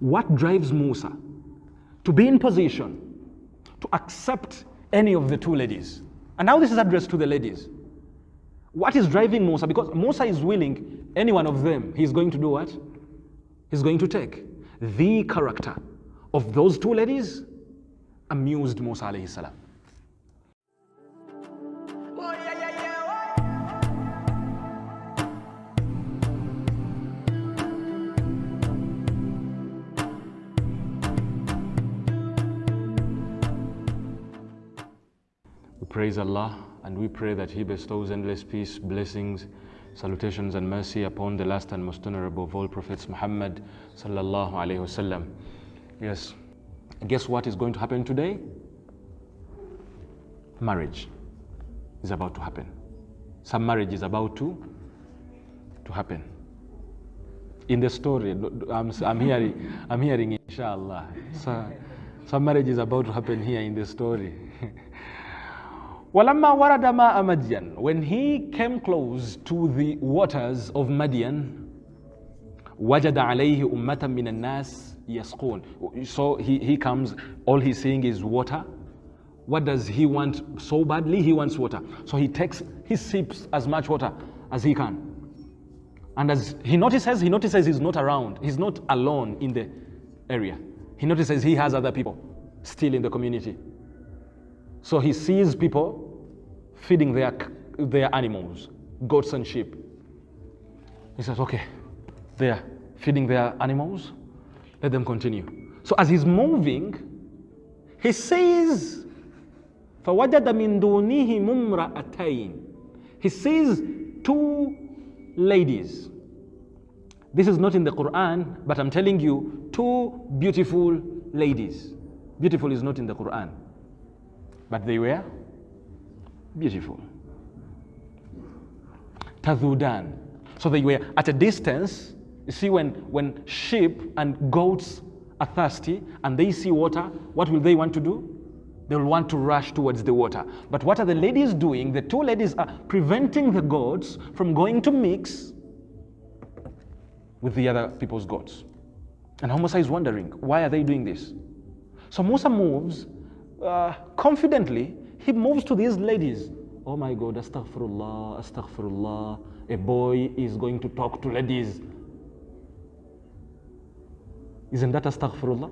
What drives Musa to be in position to accept any of the two ladies? And now this is addressed to the ladies. What is driving Musa? Because Musa is willing, any one of them, he's going to do what? He's going to take. The character of those two ladies amused Musa alayhi salam. We praise Allah and we pray that He bestows endless peace, blessings, salutations and mercy upon the last and most honorable of all prophets, Muhammad sallallahu alayhi wasallam. Yes, guess what is going to happen today? Marriage is about to happen. Some marriage is about to happen. In the story, I'm hearing inshallah. So, some marriage is about to happen here in the story. وَلَمَّا وَرَدَ مَاءَ مَدْيَنَ, when he came close to the waters of Madian, وَجَدَ عَلَيْهِ أُمَّةً مِّنَ النَّاسِ يَسْقُونَ. So he comes, all he's seeing is water. What does he want so badly? He wants water. So he sips as much water as he can. And as he notices he's not around. He's not alone in the area. He notices he has other people still in the community. So he sees people feeding their animals, goats and sheep. He says, okay, they're feeding their animals, let them continue. So as he's moving, he says, فَوَجَدَ مِن دُونِهِ مُمْرَأَتَيْنِ. He sees two ladies. This is not in the Quran, but I'm telling you, two beautiful ladies. Beautiful is not in the Quran, but they were beautiful. Tadhudan. So they were at a distance. You see, when sheep and goats are thirsty and they see water, what will they want to do? They will want to rush towards the water. But what are the ladies doing? The two ladies are preventing the goats from going to mix with the other people's goats. And Musa is wondering, why are they doing this? So Musa moves confidently. He moves to these ladies. Oh my God, astaghfirullah, astaghfirullah. A boy is going to talk to ladies. Isn't that astaghfirullah?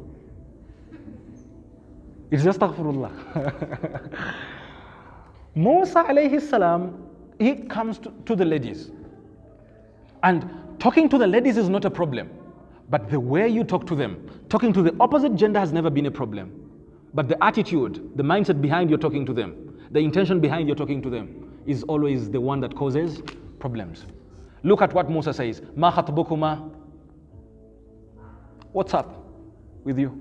It's just astaghfirullah. Musa alayhi salam, he comes to the ladies. And talking to the ladies is not a problem. But the way you talk to them, talking to the opposite gender has never been a problem. But the attitude, the mindset behind your talking to them, the intention behind your talking to them is always the one that causes problems. Look at what Musa says. Ma khatbukuma. What's up with you?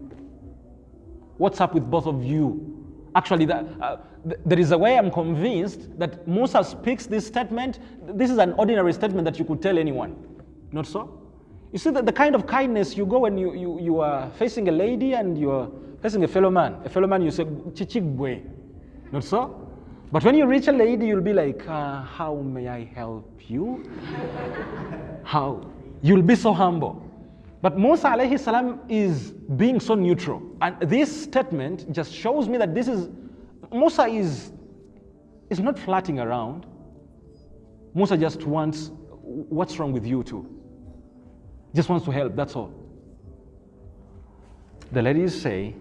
What's up with both of you? Actually, there is a way I'm convinced that Musa speaks this statement. This is an ordinary statement that you could tell anyone. Not so? You see that the kind of kindness you go when you are facing a lady and you are facing a fellow man. A fellow man, you say, chichigwe. Not so? But when you reach a lady, you'll be like, how may I help you? How? You'll be so humble. But Musa alayhi salam is being so neutral. And this statement just shows me that Musa is not flirting around. Musa just wants, what's wrong with you two? Just wants to help, that's all. The ladies say,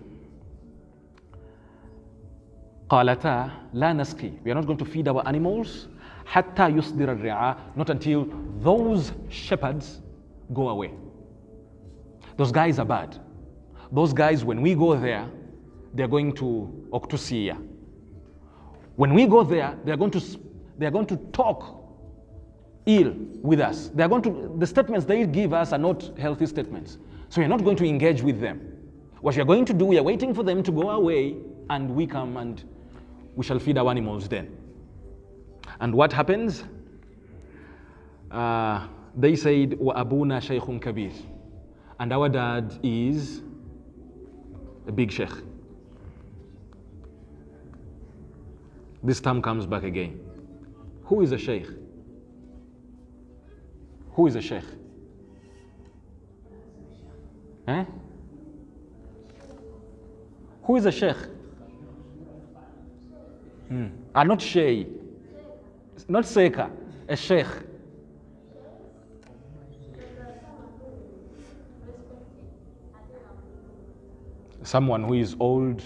قالتا لا نسقي. We are not going to feed our animals حتى يصدر الرعاء, not until those shepherds go away. Those guys are bad. Those guys, when we go there, they're going to Oktusia. When we go there, they're going to talk ill with us. The statements they give us are not healthy statements. So we're not going to engage with them. What we're going to do, we are waiting for them to go away, and we come and we shall feed our animals then. And what happens? They said, wa abuna shaykhun kabir. And our dad is a big sheikh. This term comes back again. Who is a sheikh? Who is a sheikh? Eh? Who is a sheikh? Not shay. Not seka. A sheikh. Someone who is old,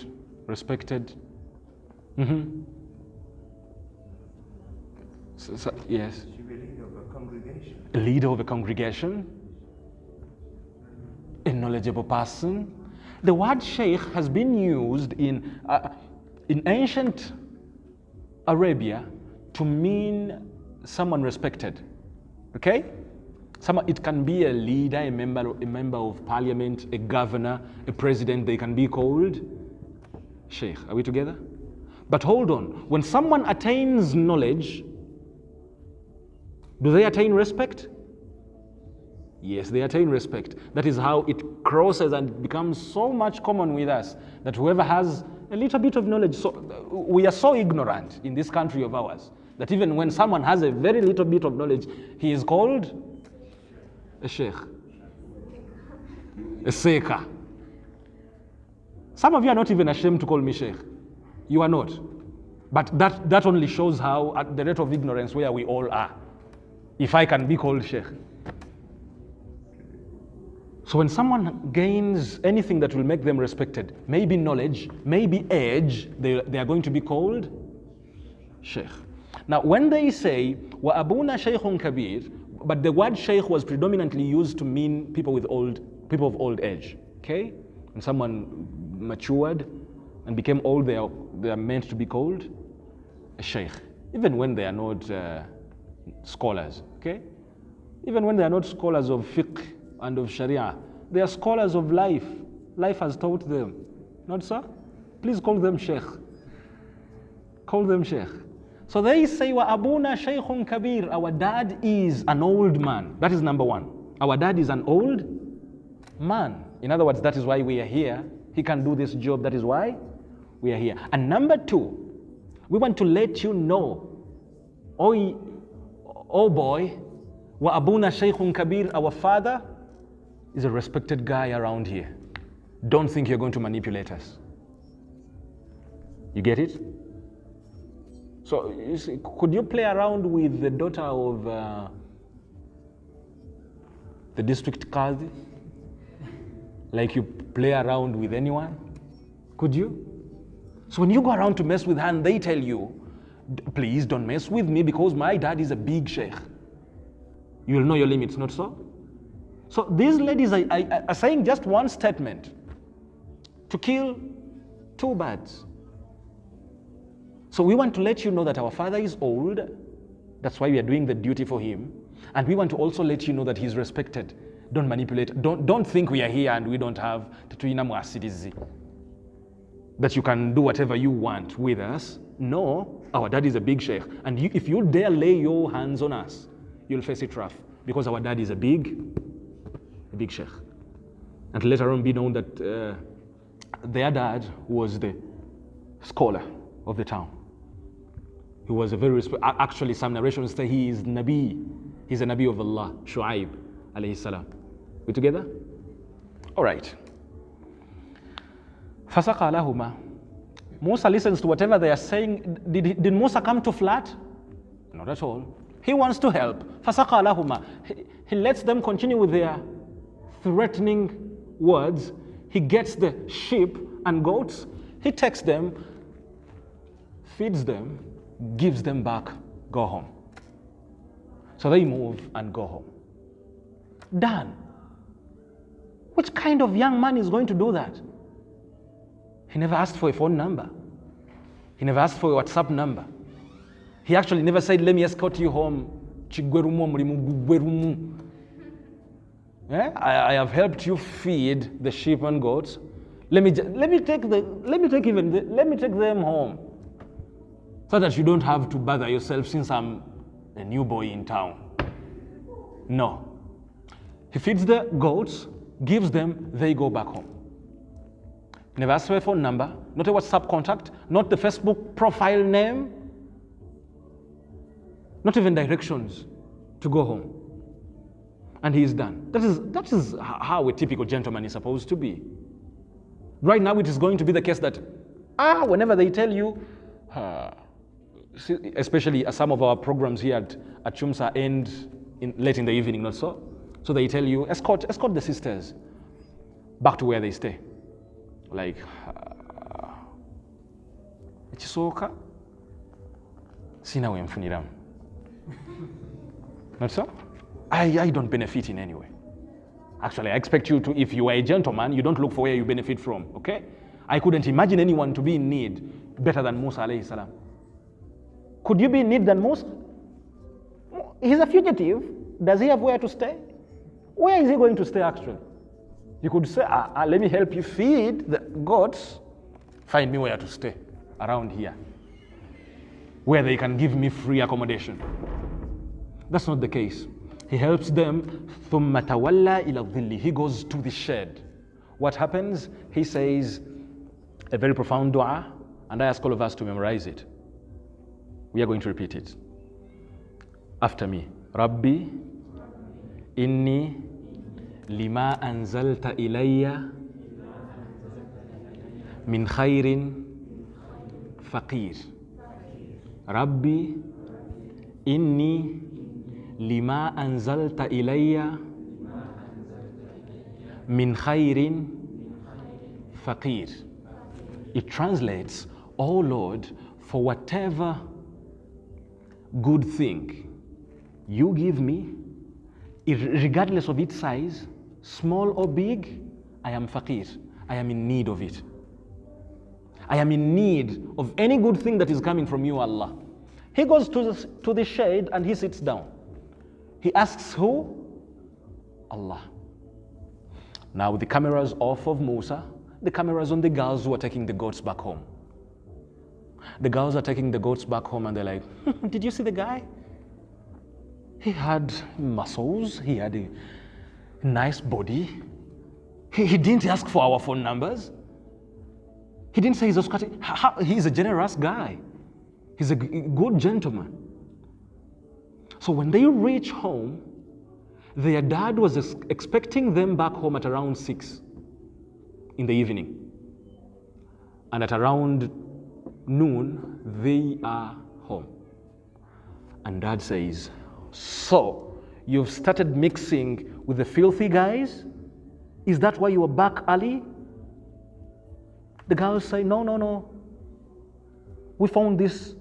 respected. Yes. Should be a leader of a congregation. A leader of a congregation. A knowledgeable person. The word sheikh has been used in ancient Arabia to mean someone respected. Okay? It can be a leader, a member of parliament, a governor, a president. They can be called sheikh. Are we together? But hold on. When someone attains knowledge, do they attain respect? Yes, they attain respect. That is how it crosses and becomes so much common with us that whoever has a little bit of knowledge, we are so ignorant in this country of ours that even when someone has a very little bit of knowledge, he is called a sheikh, a seka. Some of you are not even ashamed to call me sheikh. You are not. But that only shows how, at the rate of ignorance where we all are, if I can be called sheikh. So when someone gains anything that will make them respected, maybe knowledge, maybe age, they are going to be called sheikh. Now when they say, وَأَبُونَا شَيْخٌ كَبِيرٌ, but the word sheikh was predominantly used to mean people of old age. Okay? When someone matured and became old, they are meant to be called a sheikh, even when they are not scholars. Okay? Even when they are not scholars of fiqh and of sharia, they are scholars of life. Life has taught them. Not so? Please call them sheikh. Call them sheikh. So they say, wa abuna shaykhun kabir. Our dad is an old man. That is number one. Our dad is an old man. In other words, that is why we are here. He can do this job. That is why we are here. And number two, we want to let you know, oh boy, wa abuna shaykhun kabir. Our father is a respected guy around here. Don't think you're going to manipulate us. You get it? So, you see, could you play around with the daughter of the district qadi? Like you play around with anyone? Could you? So when you go around to mess with her and they tell you, please don't mess with me because my dad is a big sheikh, you'll know your limits, not so? So these ladies are saying just one statement to kill two birds. So we want to let you know that our father is old. That's why we are doing the duty for him. And we want to also let you know that he's respected. Don't manipulate. Don't think we are here and we don't have that you can do whatever you want with us. No, our dad is a big sheikh. And if you dare lay your hands on us, you'll face it rough. Because our dad is a big sheikh. And later on be known that their dad was the scholar of the town. He was a very, actually some narrations say he is Nabi. He's a Nabi of Allah, Shu'aib alayhi salam. We together? All right. فَسَقَى لَهُمَا. Musa listens to whatever they are saying. Did Musa come to flat? Not at all. He wants to help. فَسَقَى لَهُمَا. He lets them continue with their threatening words. He gets the sheep and goats. He takes them, feeds them, gives them back, go home. So they move and go home. Done. Which kind of young man is going to do that? He never asked for a phone number. He never asked for a WhatsApp number. He actually never said, let me escort you home. I have helped you feed the sheep and goats. Let me take them home, so that you don't have to bother yourself since I'm a new boy in town. No. He feeds the goats, gives them, they go back home. Never asked for a phone number, not a WhatsApp contact, not the Facebook profile name, not even directions to go home. And he is done. That is how a typical gentleman is supposed to be. Right now, it is going to be the case that, whenever they tell you, especially some of our programs here at Chumsa end late in the evening, not so? So they tell you, escort the sisters back to where they stay. Like, ekisoka sina we mfuniramu. Not so? I don't benefit in any way. Actually, I expect you to, if you are a gentleman, you don't look for where you benefit from, okay? I couldn't imagine anyone to be in need better than Musa alayhi salam. Could you be in need than Musa? He's a fugitive. Does he have where to stay? Where is he going to stay actually? You could say, let me help you feed the goats. Find me where to stay around here, where they can give me free accommodation. That's not the case. He helps them. ثُمَّ تَوَلَّى إِلَى الظِّلِّ. He goes to the shade. What happens? He says a very profound dua, and I ask all of us to memorize it. We are going to repeat it after me. Rabbi, inni lima anzalta ilayya min khairin faqir. Rabbi, inni lima anzalta ilayya min khairin faqir. It translates, oh Lord, for whatever good thing you give me, regardless of its size, small or big, I am faqir. I am in need of it. I am in need of any good thing that is coming from you, Allah. He goes to the shade and he sits down. He asks who? Allah. Now the camera's off of Musa. The camera's on the girls who are taking the goats back home. The girls are taking the goats back home and they're like, did you see the guy? He had muscles. He had a nice body. He didn't ask for our phone numbers. He didn't say he's a he's a generous guy. He's a good gentleman. So when they reach home, their dad was expecting them back home at around 6 in the evening. And at around noon, they are home. And dad says, so you've started mixing with the filthy guys? Is that why you were back early? The girls say, no. We found this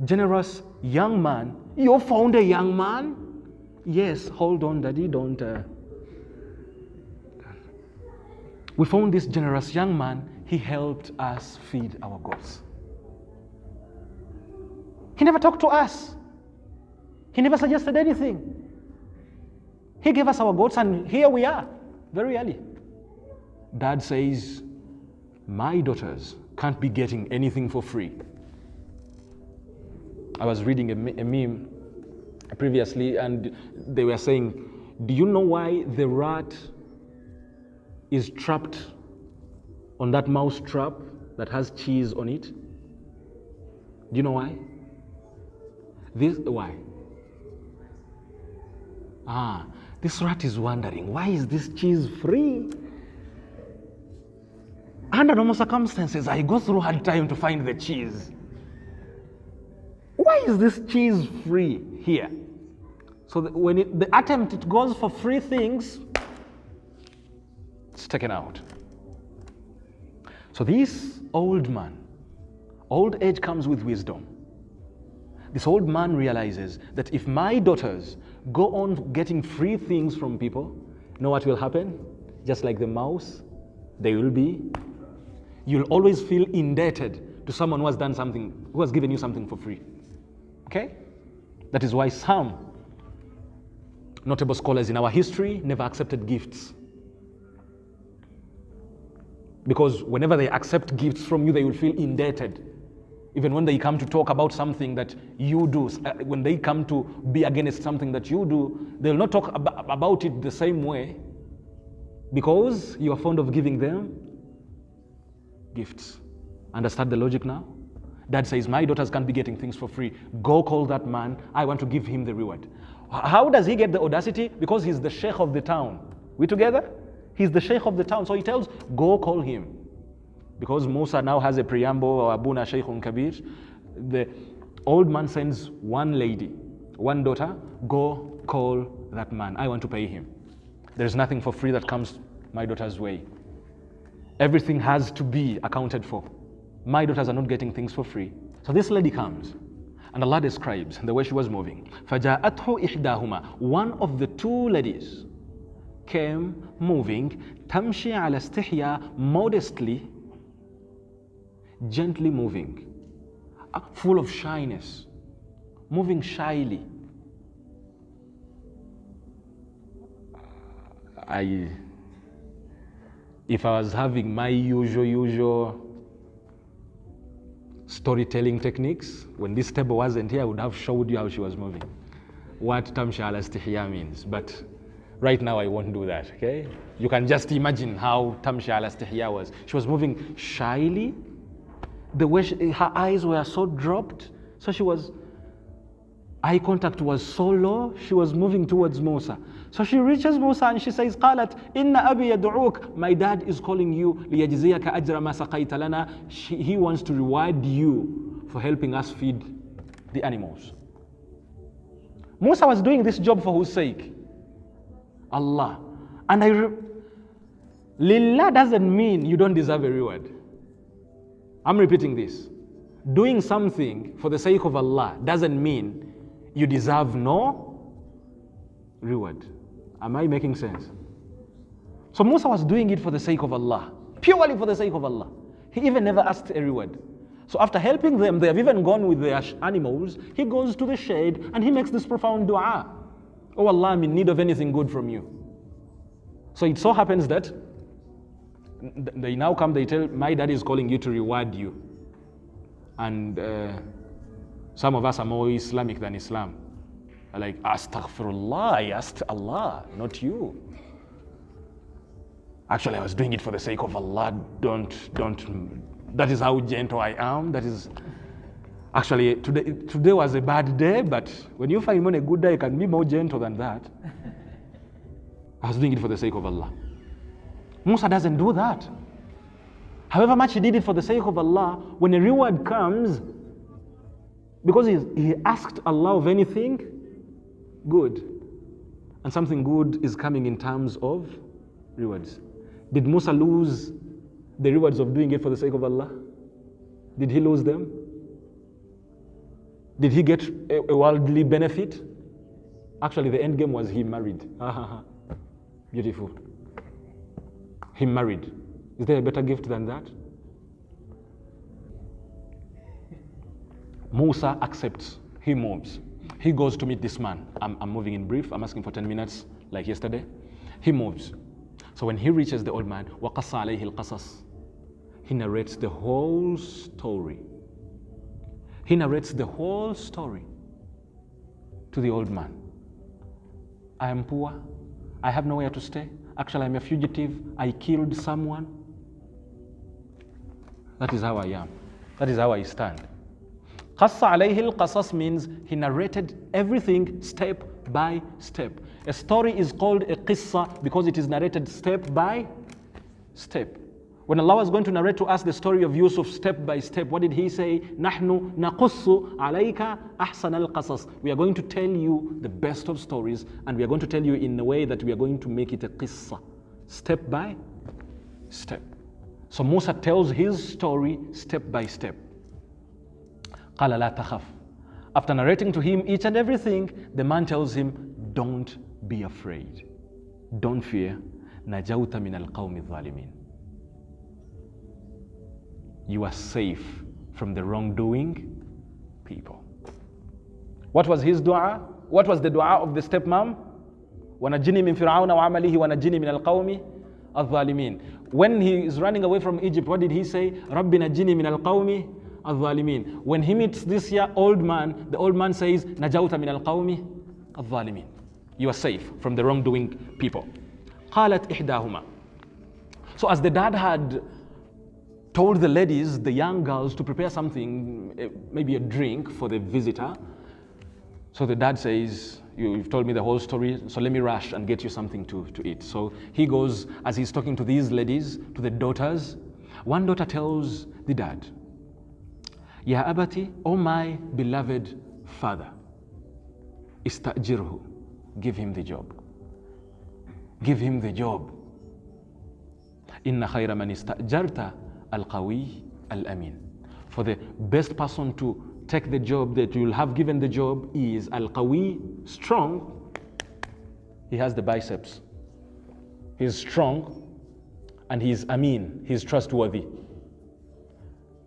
generous young man. You found a young man? Yes, hold on, daddy, don't. We found this generous young man. He helped us feed our goats. He never talked to us. He never suggested anything. He gave us our goats and here we are, very early. Dad says, my daughters can't be getting anything for free. I was reading a meme previously and they were saying, do you know why the rat is trapped on that mouse trap that has cheese on it? Do you know why? Why? This rat is wondering, why is this cheese free? Under normal circumstances, I go through hard time to find the cheese. Why is this cheese free here? So when the attempt it goes for free things, it's taken out. So this old man, old age comes with wisdom. This old man realizes that if my daughters go on getting free things from people, you know what will happen? Just like the mouse, you'll always feel indebted to someone who has done something, who has given you something for free. Okay? That is why some notable scholars in our history never accepted gifts. Because whenever they accept gifts from you, they will feel indebted. Even when they come to talk about something that you do, when they come to be against something that you do, they'll not talk about it the same way because you are fond of giving them gifts. Understand the logic now? Dad says, my daughters can't be getting things for free. Go call that man. I want to give him the reward. How does he get the audacity? Because he's the sheikh of the town. We together? He's the sheikh of the town. So he tells, go call him. Because Musa now has a preamble, or Abuna Shaykhun Kabir, the old man sends one lady, one daughter, go call that man. I want to pay him. There's nothing for free that comes my daughter's way. Everything has to be accounted for. My daughters are not getting things for free. So this lady comes, and Allah describes the way she was moving. فَجَاءَتْهُ إِحْدَاهُمَا. One of the two ladies came moving, تَمْشِي عَلَى اسْتِحْيَا, modestly, gently moving, full of shyness, moving shyly. If I was having my usual storytelling techniques, when this table wasn't here, I would have showed you how she was moving, what tamshi ala istihya means. But right now I won't do that, okay? You can just imagine how tamshi ala istihya was. She was moving shyly. The way her eyes were so dropped, so eye contact was so low, she was moving towards Musa. So she reaches Musa and she says, قالت إن أبي يدعوك. My dad is calling you. ليجزيك أجر ما سقيت لنا. He wants to reward you for helping us feed the animals. Musa was doing this job for whose sake? Allah. And Lillah doesn't mean you don't deserve a reward. I'm repeating this. Doing something for the sake of Allah doesn't mean you deserve no reward. Am I making sense? So Musa was doing it for the sake of Allah, purely for the sake of Allah. He even never asked a reward. So after helping them, they have even gone with their animals. He goes to the shade and he makes this profound dua. Oh Allah, I'm in need of anything good from you. So it so happens that they now come, they tell, my dad is calling you to reward you. And some of us are more Islamic than Islam. Like, astaghfirullah, I asked Allah, not you. Actually, I was doing it for the sake of Allah. Don't. That is how gentle I am. That is, actually, today was a bad day, but when you find me on a good day, you can be more gentle than that. I was doing it for the sake of Allah. Musa doesn't do that. However much he did it for the sake of Allah, when a reward comes, because he asked Allah of anything good, and something good is coming in terms of rewards. Did Musa lose the rewards of doing it for the sake of Allah? Did he lose them? Did he get a worldly benefit? Actually, the end game was he married. Beautiful. He married. Is there a better gift than that? Musa accepts. He moves. He goes to meet this man. I'm moving in brief. I'm asking for 10 minutes, like yesterday. He moves. So when he reaches the old man, وَقَصَّ عَلَيْهِ الْقَصَصِ, he narrates the whole story. He narrates the whole story to the old man. I am poor. I have nowhere to stay. Actually, I'm a fugitive. I killed someone. That is how I am. That is how I stand. قَصَّ عَلَيْهِ الْقَصَص means he narrated everything step by step. A story is called a qissa because it is narrated step by step. When Allah was going to narrate to us the story of Yusuf step by step, what did he say? نَحْنُ نَقُصُّ عَلَيْكَ أَحْسَنَ الْقَصَص. We are going to tell you the best of stories, and we are going to tell you in a way that we are going to make it a qissa, step by step. So Musa tells his story step by step. قَالَ لَا تَخَفْ. After narrating to him each and everything, the man tells him, don't be afraid. Don't fear. نَجَوْتَ مِنَ الْقَوْمِ الظَّالِمِينَ. You are safe from the wrongdoing people. What was his dua? What was the dua of the stepmom? وَنَجِّنِي مِنْ فِرْعَوْنَ وَعَمَلِهِ وَنَجِّنِي مِنَ الْقَوْمِ الظَّالِمِينَ. When he is running away from Egypt, what did he say? رَبِّ نَجِّنِي مِنَ الْقَوْمِ الظَّالِمِينَ. When he meets this old man, the old man says, نَجَوْتَ مِنَ الْقَوْمِ الظَّالِمِينَ. You are safe from the wrongdoing people. قَالَتْ إِحْدَاهُمَا. So as the dad had told the ladies, the young girls, to prepare something, maybe a drink for the visitor. So the dad says, you've told me the whole story, so let me rush and get you something to eat. So he goes, as he's talking to these ladies, to the daughters, One daughter tells the dad, Ya abati, O my beloved father, istajirhu, give him the job. Give him the job. Inna khayra man istajarta al-qawi al-amin. For the best person to take the job that you'll have given the job is al-qawi, strong. He has the biceps. He's strong and he's amin, he's trustworthy.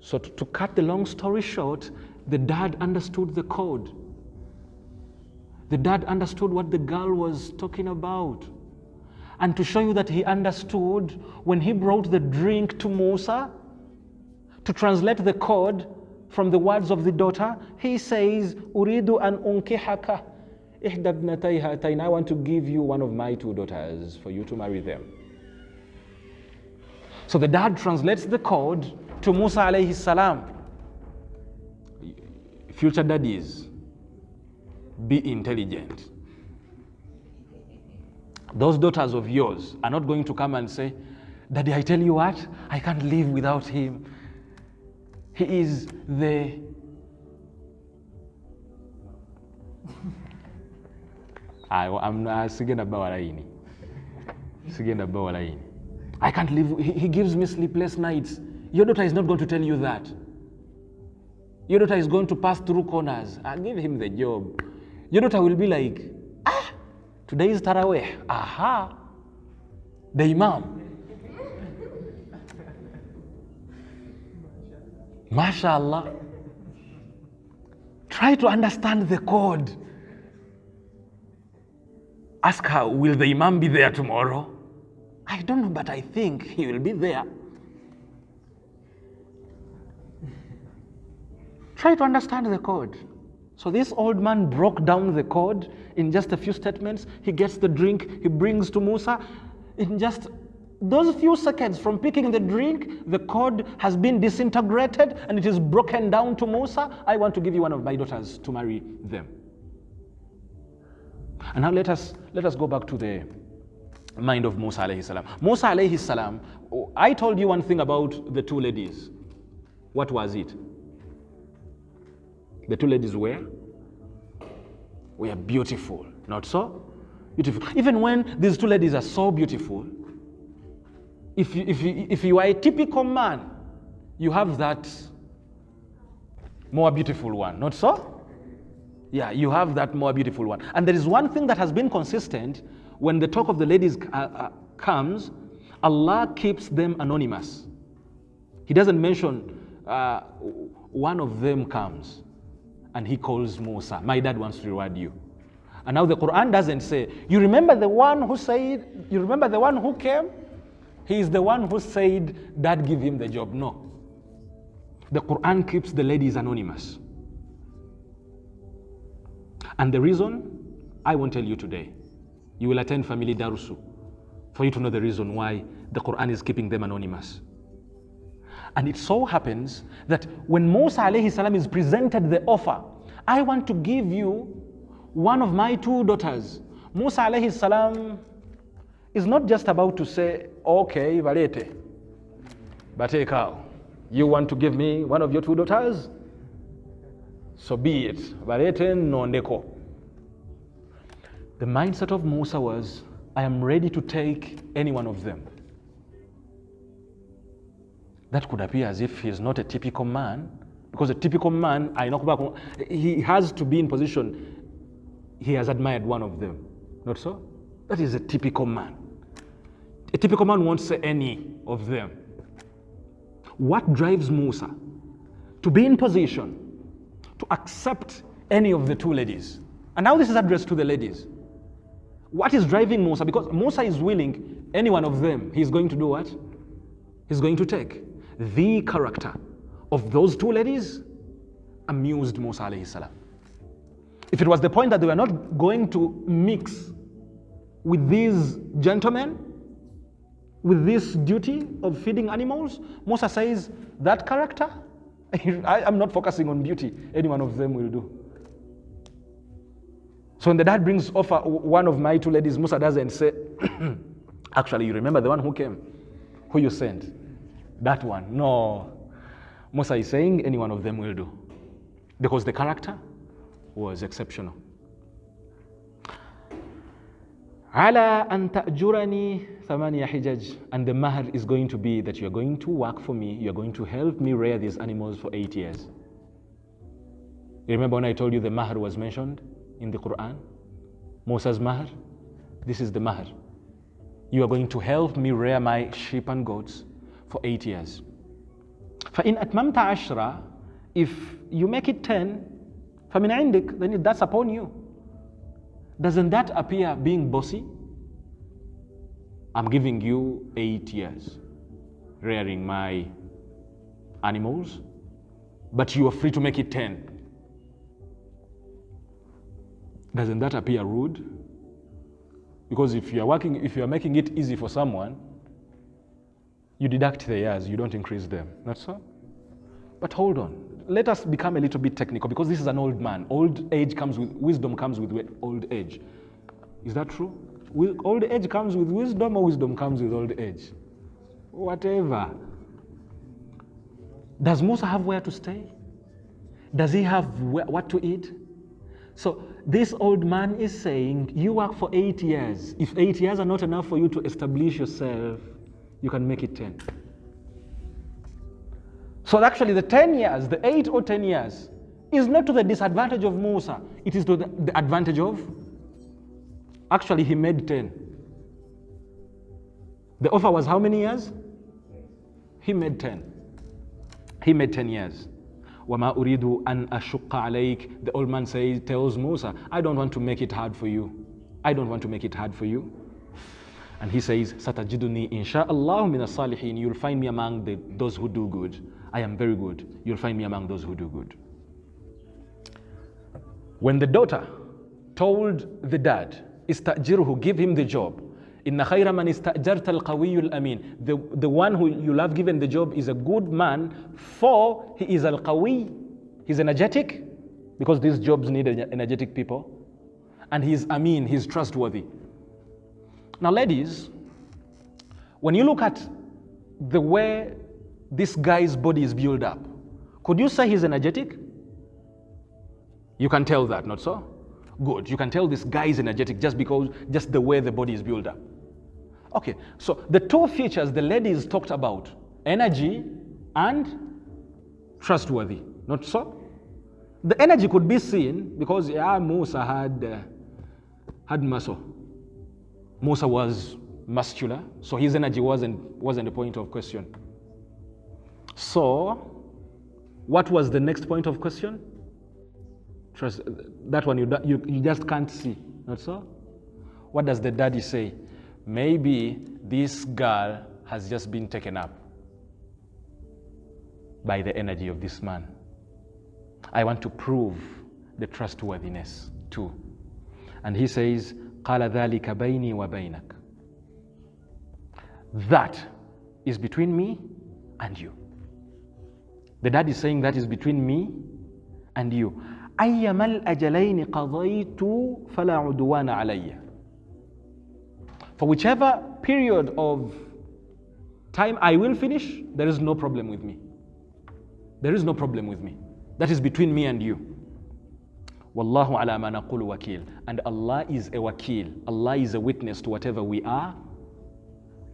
So to cut the long story short, the dad understood the code. The dad understood what the girl was talking about. And to show you that he understood, when he brought the drink to Musa, to translate the code from the words of the daughter, he says, Uridu an unkihaka ihda ibnatayha hatayn. I want to give you one of my two daughters for you to marry them. So the dad translates the code to Musa alayhi salam. Future daddies, be intelligent. Those daughters of yours are not going to come and say, Daddy, I tell you what, I can't live without him. He is the I'm singing about Walaini. Singing about Walaini. I can't live, he gives me sleepless nights. Your daughter is not going to tell you that. Your daughter is going to pass through corners. I'll give him the job. Your daughter will be like, today is Taraweeh. Aha. The Imam. MashaAllah. Try to understand the code. Ask her, will the Imam be there tomorrow? I don't know, but I think he will be there. Try to understand the code. So this old man broke down the code in just a few statements. He gets the drink, he brings to Musa. In just those few seconds from picking the drink, the code has been disintegrated and it is broken down to Musa. I want to give you one of my daughters to marry them. And now let us go back to the mind of Musa alayhi salam. Musa alayhi salam, I told you one thing about the two ladies. What was it? The two ladies were beautiful, not so? Beautiful. Even when these two ladies are so beautiful, if you are a typical man, you have that more beautiful one, not so? Yeah, you have that more beautiful one. And there is one thing that has been consistent when the talk of the ladies comes, Allah keeps them anonymous. He doesn't mention one of them comes and he calls Musa, my dad wants to reward you. And now the Quran doesn't say, you remember the one who said, you remember the one who came? He is the one who said, Dad, give him the job. No. The Quran keeps the ladies anonymous. And the reason, I won't tell you today. You will attend family darusu for you to know the reason why the Quran is keeping them anonymous. And it so happens that when Musa alayhi salam is presented the offer, I want to give you one of my two daughters. Musa alayhi salam is not just about to say, okay, Valete, Batekao, you want to give me one of your two daughters? So be it. Valete no ndeko. The mindset of Musa was, I am ready to take any one of them. That could appear as if he is not a typical man, because a typical man, he has to be in position, he has admired one of them. Not so? That is a typical man. A typical man won't say any of them. What drives Musa to be in position to accept any of the two ladies? And now this is addressed to the ladies. What is driving Musa? Because Musa is willing, any one of them, he's going to do what? He's going to take. The character of those two ladies amused Musa alayhi salam. If it was the point that they were not going to mix with these gentlemen, with this duty of feeding animals, Musa says, that character, I'm not focusing on beauty, any one of them will do. So when the dad brings offer one of my two ladies, Musa doesn't say, actually, you remember the one who came, who you sent. that one. No. Musa is saying any one of them will do. Because the character was exceptional. على أن تأجرني ثمانية حجج, and the mahr is going to be that you're going to work for me, you're going to help me rear these animals for 8 years. You remember when I told you the mahr was mentioned in the Quran? Musa's mahr? This is the mahr. You are going to help me rear my sheep and goats for 8 years. فإن أتممت عشرة, if you make it 10, فمن عندك, then that's upon you. Doesn't that appear being bossy? I'm giving you 8 years rearing my animals, but you are free to make it 10. Doesn't that appear rude? Because if you are making it easy for someone, you deduct the years, you don't increase them. Not so? But hold on. Let us become a little bit technical, because this is an old man. Old age comes with wisdom, comes with old age. Is that true? Old age comes with wisdom, or wisdom comes with old age? Whatever. Does Musa have where to stay? Does he have what to eat? So this old man is saying, you work for 8 years. If 8 years are not enough for you to establish yourself, you can make it 10. So actually the 10 years, the 8 or 10 years, is not to the disadvantage of Musa. It is to the advantage of, actually he made 10. The offer was how many years? He made 10. He made 10 years. وَمَا أُرِيدُ أَنْ أَشُقَّ عَلَيْكَ. The old man tells Musa, I don't want to make it hard for you. I don't want to make it hard for you. And he says, سَتَجِدُنِي إِنْ شَاءَ اللَّهُ مِنَ الصَّالِحِينَ. You'll find me among those who do good. I am very good. You'll find me among those who do good. When the daughter told the dad, استأجره, give him the job. إن خير من استأجرت القوي الأمين. The one who you have given the job is a good man, for he is al-qawi. He's energetic, because these jobs need energetic people. And he's amin, he's trustworthy. Now ladies, when you look at the way this guy's body is built up, could you say he's energetic? You can tell that, not so? Good. You can tell this guy is energetic just the way the body is built up. Okay, so the two features the ladies talked about, energy and trustworthy, not so? The energy could be seen because Musa had muscle. Musa was muscular, so his energy wasn't a point of question. So, what was the next point of question? Trust. That one you just can't see, not so? What does the daddy say? Maybe this girl has just been taken up by the energy of this man. I want to prove the trustworthiness too. And he says, قَالَ ذَلِكَ بَيْنِي وَبَيْنَكَ. That is between me and you. The dad is saying that is between me and you. أَيَّمَا الْأَجَلَيْنِ قَضَيْتُ فَلَا عُدْوَانَ عَلَيَّ. For whichever period of time I will finish, there is no problem with me. There is no problem with me. That is between me and you. Wallahu ala ma naqulu wakil. And Allah is a wakil. Allah is a witness to whatever we are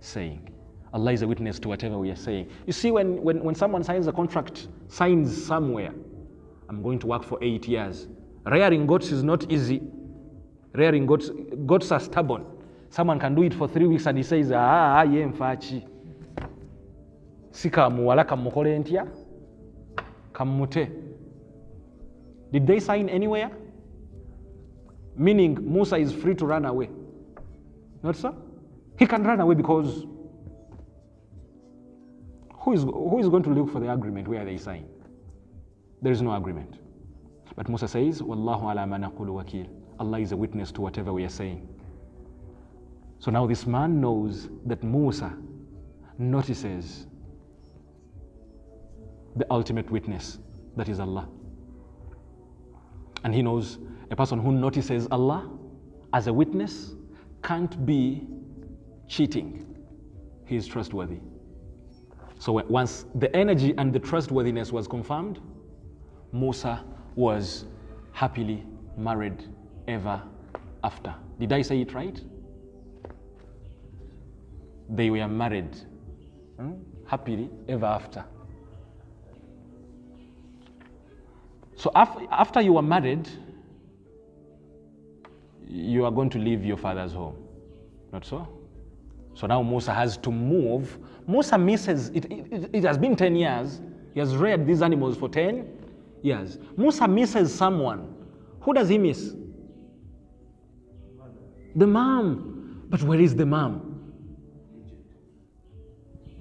saying. Allah is a witness to whatever we are saying. You see, when someone signs a contract, signs somewhere, I'm going to work for 8 years. Rearing goats is not easy. Rearing goats are stubborn. Someone can do it for 3 weeks and he says, ye mfachi. Sika muwala kamukole entia. Kamute. Did they sign anywhere? Meaning Musa is free to run away. Not so? He can run away because who is going to look for the agreement where they sign? There is no agreement. But Musa says, Wallahu ala ma naqulu wakil. Allah is a witness to whatever we are saying. So now this man knows that Musa notices the ultimate witness, that is Allah. And he knows a person who notices Allah as a witness can't be cheating. He is trustworthy. So once the energy and the trustworthiness was confirmed, Musa was happily married ever after. Did I say it right? They were married happily ever after. So after you are married, you are going to leave your father's home. Not so? So now Musa has to move. Musa misses, it has been 10 years. He has reared these animals for 10 years. Musa misses someone. Who does he miss? The mom. But where is the mom?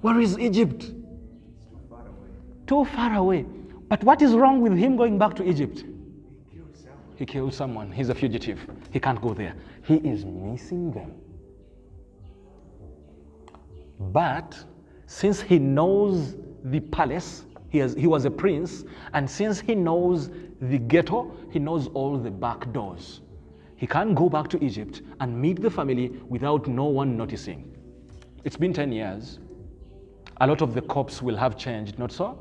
Where is Egypt? It's too far away. Too far away. But what is wrong with him going back to Egypt? He killed someone. He killed someone. He's a fugitive. He can't go there. He is missing them. But since he knows the palace, he was a prince, and since he knows the ghetto, he knows all the back doors. He can't go back to Egypt and meet the family without no one noticing. It's been 10 years. A lot of the cops will have changed, not so?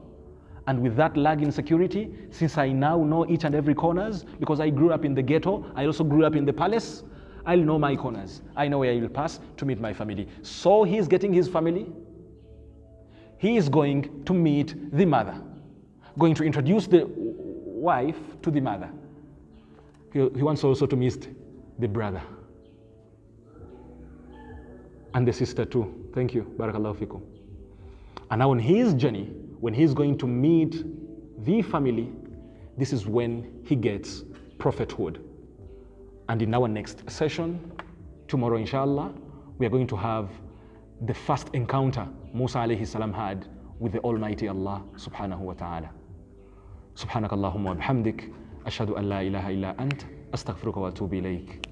And with that lag in security, since I now know each and every corners, because I grew up in the ghetto, I also grew up in the palace, I'll know my corners. I know where I will pass to meet my family. So he's getting his family. He is going to meet the mother, going to introduce the wife to the mother. He wants also to meet the brother and the sister too. Thank you. Barakallahu fikum. And now on his journey, when he's going to meet the family, this is when he gets prophethood. And in our next session, tomorrow inshallah, we are going to have the first encounter Musa alayhi salam had with the Almighty Allah subhanahu wa ta'ala. Subhanakallahumma wa bihamdik, ashhadu an la ilaha illa ant, astaghfiruka wa atubu ilayk.